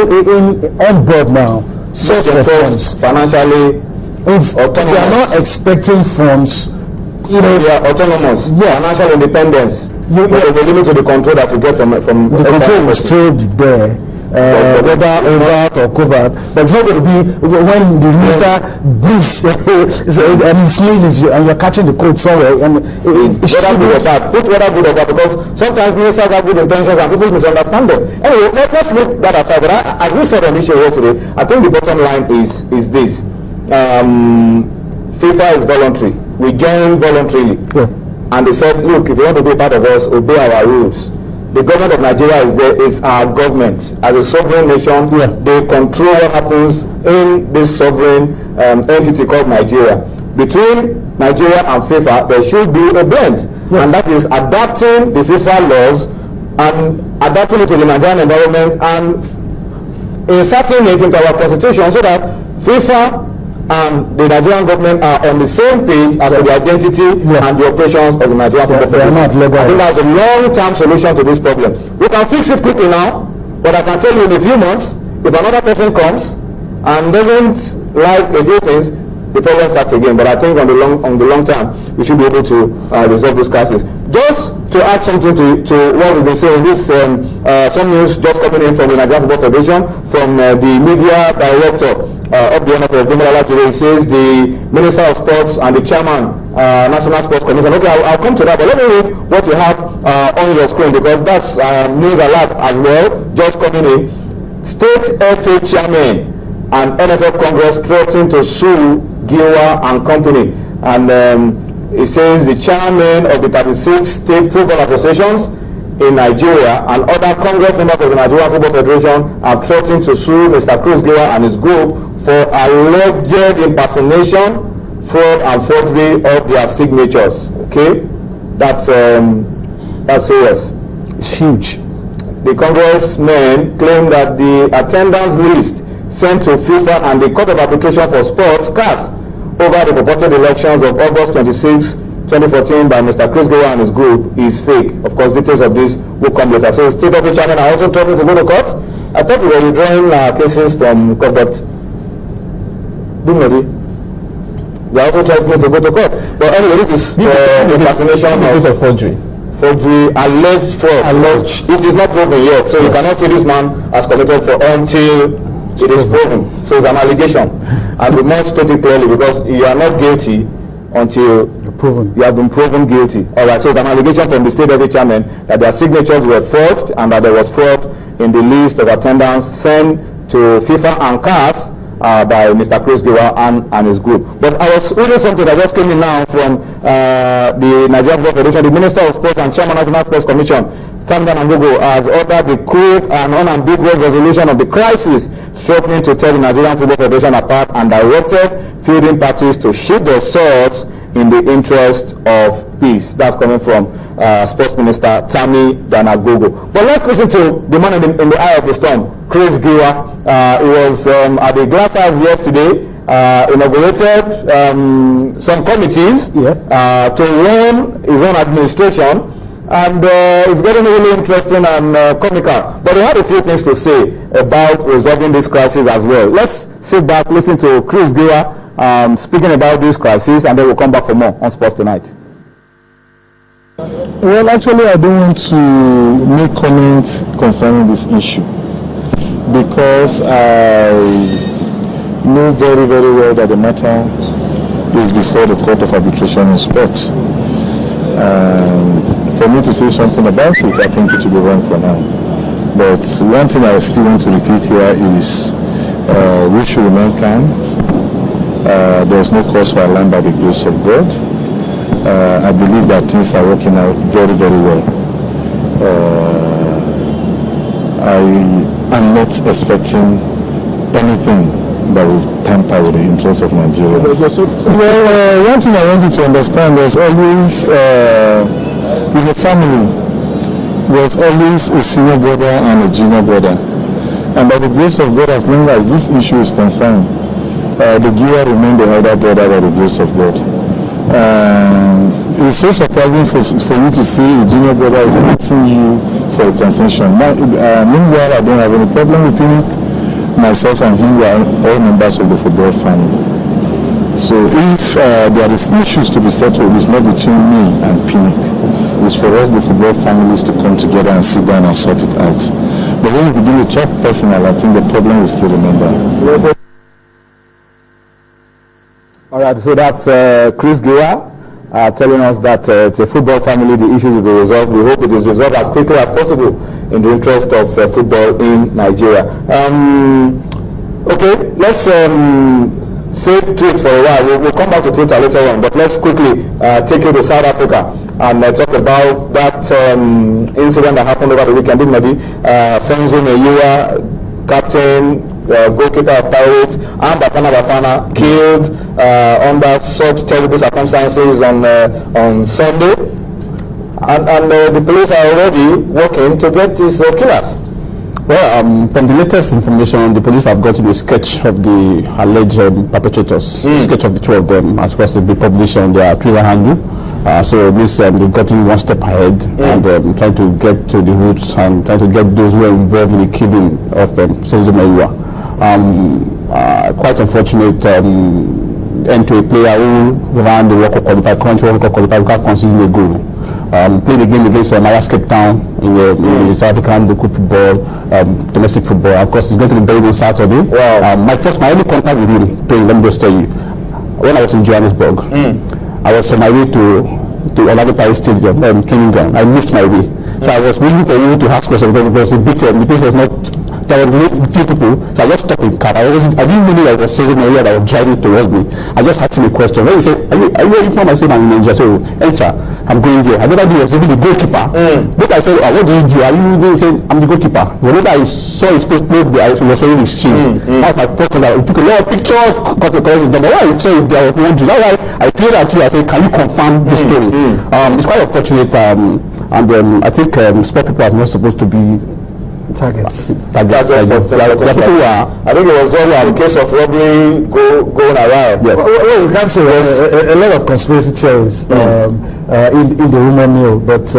on board now source of funds financially. If they are not expecting funds, they are autonomous. Financial independence. There's a limit to the control that you get from the control will still be there. Whether overt or covert, but it's not going to be when the minister breathes and sneezes you and you're catching the cold somewhere, and it whether good or bad. Put whether good or bad, because sometimes ministers have good intentions and people misunderstand them. Anyway, let's leave that aside. But as we said on this show yesterday, I think the bottom line is this: FIFA is voluntary. We join voluntarily, and they said, look, if you want to be part of us, obey our rules. The government of Nigeria is there. It's our government as a sovereign nation. They control what happens in this sovereign entity called Nigeria. Between Nigeria and FIFA, there should be a blend, and that is adapting the FIFA laws and adapting it to the Nigerian environment and inserting it into our constitution so that FIFA and the Nigerian government are on the same page as to the identity and the operations of the Nigerian Football Federation. I think that's a long-term solution to this problem. We can fix it quickly now, but I can tell you in a few months, if another person comes and doesn't like a few things, the problem starts again. But I think on the long term, we should be able to resolve this crisis. Just to add something to what we've been saying, this some news just coming in from the Nigerian Football Federation from the media director of the NFF, today, says the Minister of Sports and the Chairman, National Sports Commission. Okay, I'll come to that, but let me read what you have on your screen, because that's news alert as well, just coming in. State FA Chairman and NFF Congress threatening to sue Giwa and company. And it says the chairman of the 36 state football associations in Nigeria and other Congress members of the Nigerian Football Federation have threatened to sue Mr. Chris Giwa and his group for alleged impersonation, fraud and forgery of their signatures. Okay, that's serious. It's huge. The congressmen claim that the attendance list sent to FIFA and the Court of Arbitration for Sports (CAS) over the purported elections of August 26, 2014 by Mr. Chris Giwa and his group is fake. Of course, details of this will come later. So, State of the Chairman are also threatening to go to court. I thought we were withdrawing cases from court, but they are also threatening to go to court. But anyway, this is impersonation of forgery. Forgery, alleged fraud. Alleged. It is not proven yet, so you cannot say this man has committed fraud until it is proven. So it's an allegation, and we must state it clearly, because you are not guilty until you have been proven guilty. All right. So it's an allegation from the State FA Chairman that their signatures were forged and that there was fraud in the list of attendance sent to FIFA and CAS by Mr. Chris Giwa and his group. But I was reading something that just came in now from the Nigerian Football Federation. The Minister of Sports and Chairman of the National Sports Commission, Tamdan has ordered the quick and unambiguous resolution of the crisis, threatening to tear the Nigerian Football Federation apart, and directed fielding parties to sheath their swords in the interest of peace. That's coming from Sports Minister Tammy Danagogo. But let's listen to the man in the eye of the storm, Chris Giwa. He was at the Glass House yesterday, inaugurated some committees to run his own administration, and it's getting really interesting and comical. But he had a few things to say about resolving this crisis as well. Let's sit back, listen to Chris Giwa speaking about this crisis, and then we'll come back for more on Sports Tonight. Well, actually, I don't want to make comments concerning this issue, because I know very, very well that the matter is before the Court of Arbitration in Sport. And for me to say something about it, I think it will be wrong for now. But one thing I still want to repeat here is we should remain calm. There's no cause for alarm by the grace of God. I believe that things are working out very, very well. I am not expecting anything that will tamper with the interests of Nigerians. Well, one thing I want you to understand, there's always, in a family, there's always a senior brother and a junior brother. And by the grace of God, as long as this issue is concerned, the Giwa remain the elder brother by the grace of God. It's so surprising for you to see a junior brother is asking you for a concession. Meanwhile, I don't have any problem with Pinnick. myself and him were all members of the football family. So if there is issues to be settled, it's not between me and Pinnick. It's for us, the football families, to come together and sit down and sort it out. But when we begin to talk personal, I think the problem will still remain there. All right, so that's Chris Giwa telling us that it's a football family, the issues will be resolved. We hope it is resolved as quickly as possible in the interest of football in Nigeria. Okay, let's say tweets for a while. We'll come back to Twitter later on, but let's quickly take you to South Africa and talk about that incident that happened over the weekend. Senzo Meyiwa, captain, goalkeeper of Pirates, and Bafana killed under such terrible circumstances on Sunday, and the police are already working to get these killers. Well, from the latest information, the police have gotten a sketch of the alleged perpetrators, sketch of the two of them, as well as be published on their Twitter handle. So this they've gotten one step ahead and trying to get to the roots and trying to get those who were involved in the killing of Senzo Meyiwa. Quite unfortunate end to a player who ran the World Cup qualifier, current World Cup qualifier, without conceding a goal. Played a game against Maras Cape Town in the South African local football, domestic football. Of course, he's going to be buried on Saturday. Wow. My only contact with him, let me just tell you, when I was in Johannesburg, I was on my way to Orlando Pirates Stadium, training ground. I missed my way. So I was waiting for you to ask questions because the place was not. There were few people, so I just stopped in the car. I didn't really like was Senzo Meyiwa that was driving towards me. I just asked him a question. When he said, are you where from? I said, I'm in Nigeria. So enter. I'm going there. I never knew he was even the goalkeeper. But I said, what do you do? Are you doing? He said, I'm the goalkeeper. Whenever I saw his face, I was wearing his shield. That was my first one. I took a lot of pictures. Number one, I saw it there. I was wondering. That's why I played that to you. I said, can you confirm this story? It's quite unfortunate. And I think sport people are not supposed to be targets. I think it was just a case of robbery going around. Yes. Well, we can say a lot of conspiracy theories in the rumor mill, but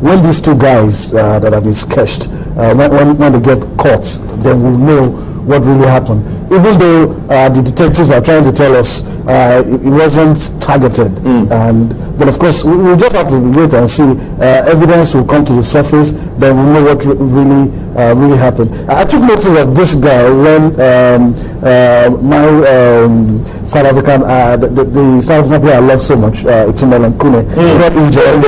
when these two guys that have been sketched, when they get caught, then we'll know what really happened. Even though the detectives are trying to tell us it wasn't targeted, but of course we'll just have to wait and see. Evidence will come to the surface, then we'll know what really happened. I took notice of this guy when my South African, the South African player I love so much, Itumela Nkune, got injured,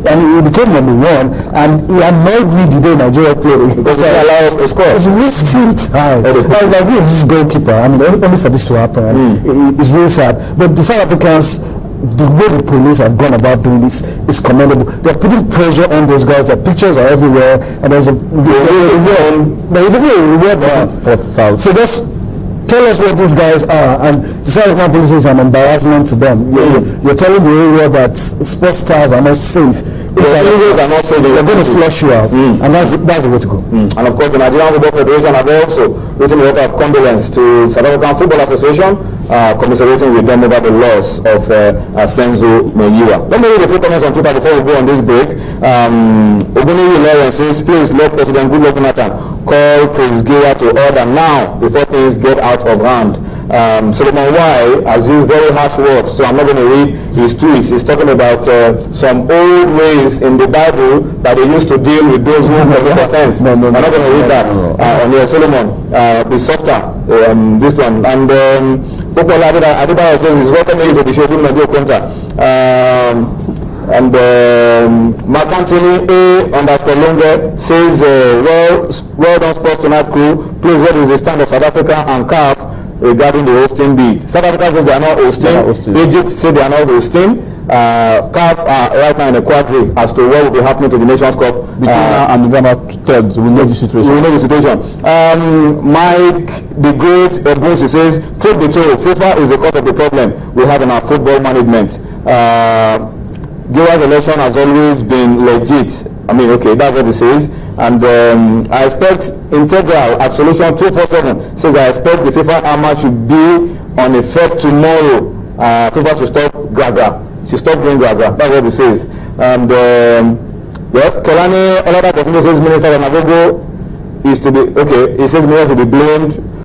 and he became number one, and he annoyed me the day Nigeria played because he allowed us to score. It's wasting time. I was like, who is this goalkeeper? I mean, only for this to happen. It's really sad. But the South Africans, the way the police have gone about doing this is commendable. They're putting pressure on those guys. Their pictures are everywhere, and there's a reward for 40,000. So just tell us what these guys are, and the South African police is an embarrassment to them. You're telling the whole world that sports stars are not safe. Are not safe. They're going to flush you out, and that's the way to go. And of course, the Nigerian Football Federation have also written a letter of condolence to South African Football Association, commiserating with them over the loss of Senzo Meyiwa. Let me read a few comments on Twitter before we go on this break. Oguniyi Lawrence says, please, Lord President, good luck, Jonathan. Call Prince Giwa to order now before things get out of hand. Solomon Y has used very harsh words, so I'm not going to read his tweets. He's talking about some old ways in the Bible that they used to deal with those who commit offense. I'm not going to read that on your Solomon. Be softer, this one. And Popola Adebayo says he's welcoming you to the show. And Mark Anthony A_Longe says, well done, Sports Tonight crew. Please, what is the stand of South Africa and CAF regarding the hosting bid? South Africa says they are not hosting. Egypt says they are not hosting. CAF are right now in a quandary as to what will be happening to the Nations Cup between now and November 3rd. We know the situation. Mike the Great Ebunsi says, truth be told, FIFA is the cause of the problem we have in our football management. Giwa's election has always been legit. I mean, okay, that's what it says. And I expect integral at solution 247 says I expect the FIFA armor should be on effect tomorrow. FIFA should stop Gaga. Should stop doing Gaga. That's what it says. And Kelani Olada continues says Minister Nagogo is to be, okay, it says mayor to be blamed